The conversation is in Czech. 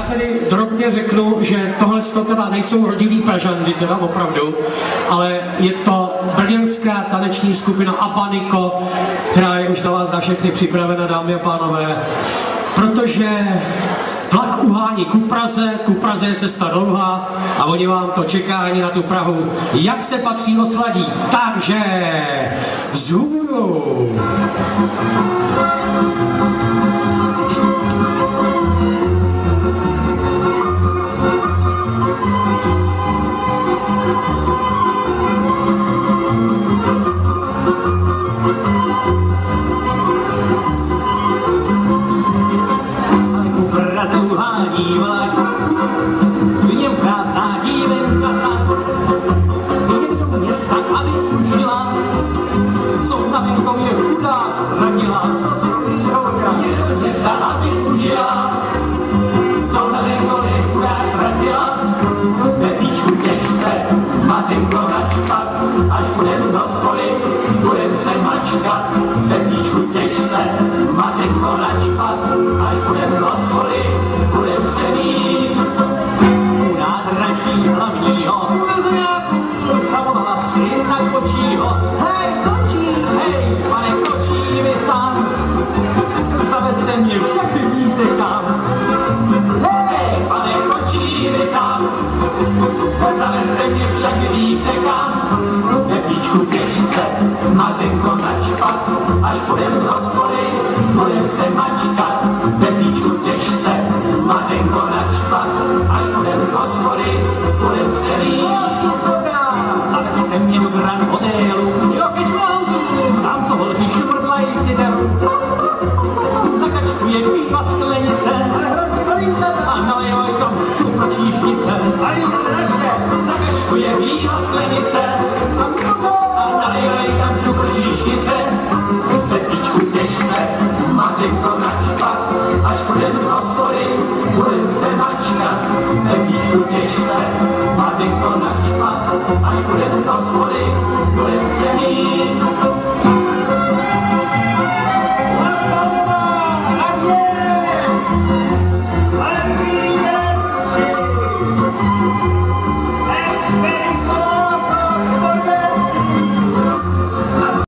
tedy drobně řeknu, že tohle teda nejsou rodilí Pražandy, teda opravdu, ale je to brněnská taneční skupina Abaniko, která je už na vás na všechny připravena, dámy a pánové, protože vlak uhání ku Praze je cesta dlouhá a oni vám to čekání na tu Prahu, jak se patří, osladí. Takže vzhůru! Až budem z hospody, budem se mačkat, Pepíčku těž se, mařenko načpat, až budem z hospody, budem se mít. U nádraží hlavního, zavolala si na kočího. Hej, kočí! Hej, pane kočí, vy tam, zavezte mě všechny víte kam. Hej, pane kočí, vy tam, zavezte mě však víte kam. Pepíčku těž se, mařenko načpat, až budem z hospody, budem se mačkat. Pepíčku těž se, mařenko načpat, až budem z hospody, budem se líst. Zavezte mě do Grand Hotelu, jo kežmoutu, tam co holky šmrdlají cideru. Zakačkuje piva sklenice, a nalévaj tam super číšnice. Zakačkuje piva sklenice, a nalévaj tam super číšnice. Pepíčku těž se, mařenko načpat, až budem z hospody, budem se mačkat. Pepíčku těž se, mařenko načpat, až budem z hospody, budem se mít.